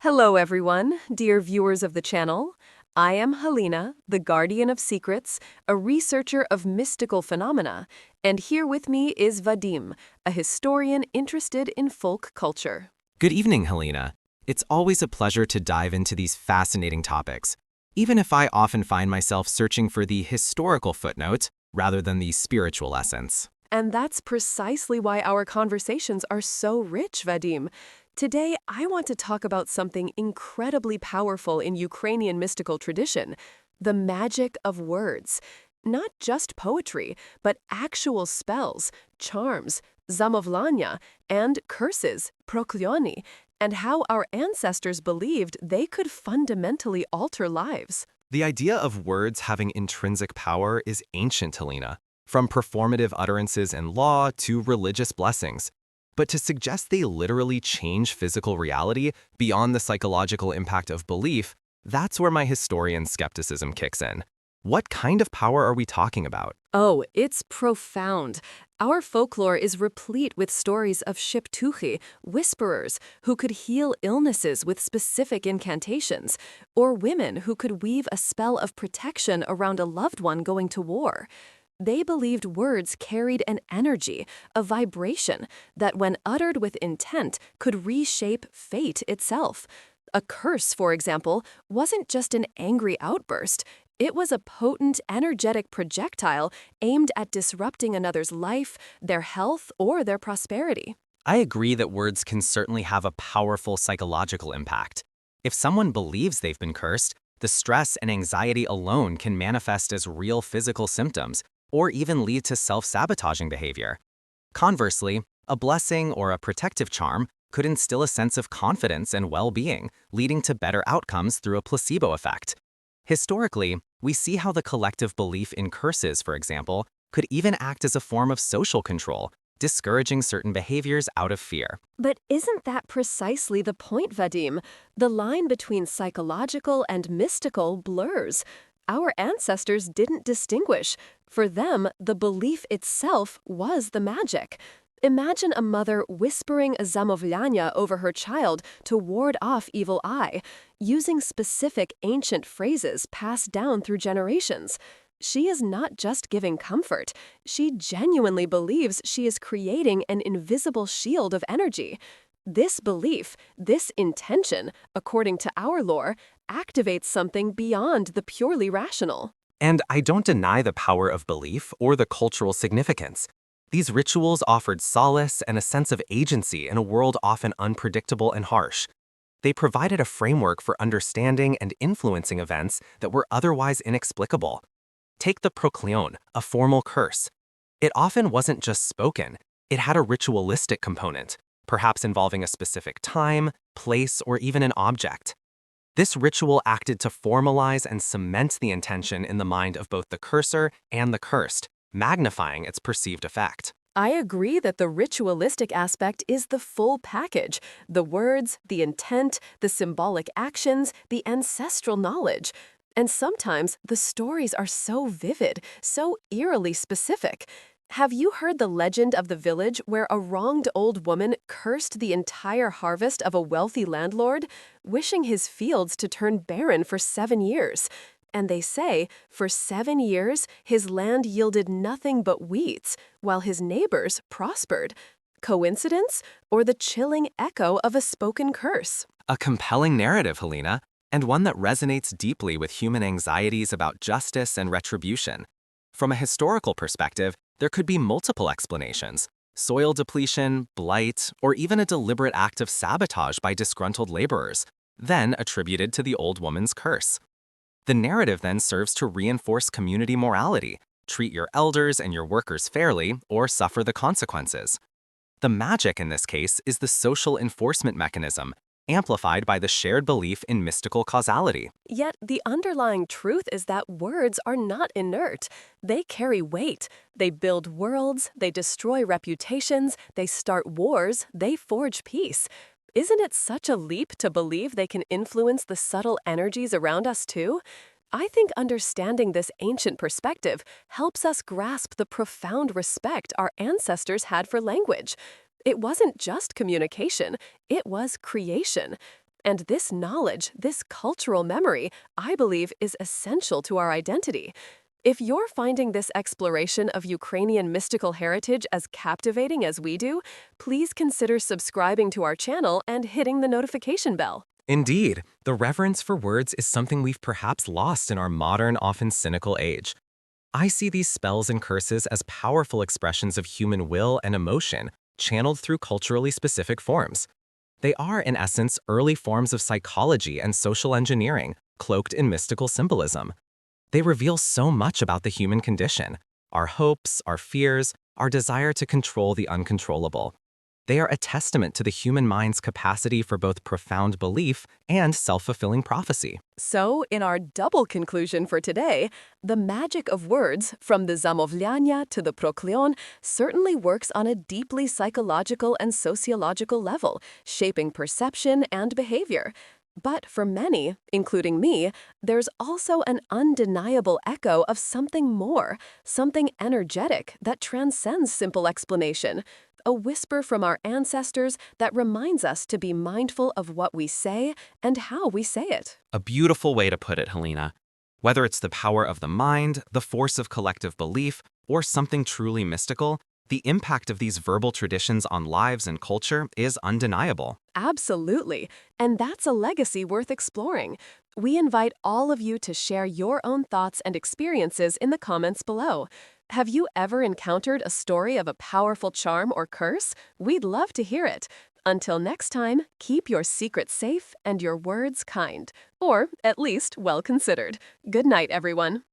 Hello, everyone, dear viewers of the channel. I am Helena, the guardian of secrets, a researcher of mystical phenomena, and here with me is Vadim, a historian interested in folk culture. Good evening, Helena. It's always a pleasure to dive into these fascinating topics, even if I often find myself searching for the historical footnote rather than the spiritual essence. And that's precisely why our conversations are so rich, Vadim. Today, I want to talk about something incredibly powerful in Ukrainian mystical tradition, the magic of words. Not just poetry, but actual spells, charms, zamowlania, and curses, proklioni, and how our ancestors believed they could fundamentally alter lives. The idea of words having intrinsic power is ancient, Helena, from performative utterances in law to religious blessings. But to suggest they literally change physical reality beyond the psychological impact of belief, that's where my historian skepticism kicks in. What kind of power are we talking about? Oh, it's profound. Our folklore is replete with stories of shiptuchi, whisperers, who could heal illnesses with specific incantations, or women who could weave a spell of protection around a loved one going to war. They believed words carried an energy, a vibration, that when uttered with intent could reshape fate itself. A curse, for example, wasn't just an angry outburst. It was a potent, energetic projectile aimed at disrupting another's life, their health, or their prosperity. I agree that words can certainly have a powerful psychological impact. If someone believes they've been cursed, the stress and anxiety alone can manifest as real physical symptoms, or even lead to self-sabotaging behavior. Conversely, a blessing or a protective charm could instill a sense of confidence and well-being, leading to better outcomes through a placebo effect. Historically, we see how the collective belief in curses, for example, could even act as a form of social control, discouraging certain behaviors out of fear. But isn't that precisely the point, Vadim? The line between psychological and mystical blurs. Our ancestors didn't distinguish. For them, the belief itself was the magic. Imagine a mother whispering a zamowlania over her child to ward off evil eye, using specific ancient phrases passed down through generations. She is not just giving comfort. She genuinely believes she is creating an invisible shield of energy. This belief, this intention, according to our lore, activates something beyond the purely rational. And I don't deny the power of belief or the cultural significance. These rituals offered solace and a sense of agency in a world often unpredictable and harsh. They provided a framework for understanding and influencing events that were otherwise inexplicable. Take the proklion, a formal curse. It often wasn't just spoken, it had a ritualistic component, perhaps involving a specific time, place, or even an object. This ritual acted to formalize and cement the intention in the mind of both the cursor and the cursed, magnifying its perceived effect. I agree that the ritualistic aspect is the full package: the words, the intent, the symbolic actions, the ancestral knowledge. And sometimes the stories are so vivid, so eerily specific. Have you heard the legend of the village where a wronged old woman cursed the entire harvest of a wealthy landlord, wishing his fields to turn barren for 7 years? And they say, for 7 years, his land yielded nothing but weeds, while his neighbors prospered. Coincidence, or the chilling echo of a spoken curse? A compelling narrative, Helena, and one that resonates deeply with human anxieties about justice and retribution. From a historical perspective, there could be multiple explanations: soil depletion, blight, or even a deliberate act of sabotage by disgruntled laborers, then attributed to the old woman's curse. The narrative then serves to reinforce community morality: treat your elders and your workers fairly, or suffer the consequences. The magic in this case is the social enforcement mechanism, amplified by the shared belief in mystical causality. Yet the underlying truth is that words are not inert. They carry weight. They build worlds, they destroy reputations, they start wars, they forge peace. Isn't it such a leap to believe they can influence the subtle energies around us too? I think understanding this ancient perspective helps us grasp the profound respect our ancestors had for language. It wasn't just communication, it was creation. And this knowledge, this cultural memory, I believe is essential to our identity. If you're finding this exploration of Ukrainian mystical heritage as captivating as we do, please consider subscribing to our channel and hitting the notification bell. Indeed, the reverence for words is something we've perhaps lost in our modern, often cynical age. I see these spells and curses as powerful expressions of human will and emotion, channeled through culturally specific forms. They are, in essence, early forms of psychology and social engineering, cloaked in mystical symbolism. They reveal so much about the human condition, our hopes, our fears, our desire to control the uncontrollable. They are a testament to the human mind's capacity for both profound belief and self-fulfilling prophecy. So, in our double conclusion for today, the magic of words, from the zamowlania to the prokleon, certainly works on a deeply psychological and sociological level, shaping perception and behavior. But for many, including me, there's also an undeniable echo of something more, something energetic that transcends simple explanation. A whisper from our ancestors that reminds us to be mindful of what we say and how we say it. A beautiful way to put it, Helena. Whether it's the power of the mind, the force of collective belief, or something truly mystical, the impact of these verbal traditions on lives and culture is undeniable. Absolutely. And that's a legacy worth exploring. We invite all of you to share your own thoughts and experiences in the comments below. Have you ever encountered a story of a powerful charm or curse? We'd love to hear it. Until next time, keep your secrets safe and your words kind. Or, at least, well considered. Good night, everyone.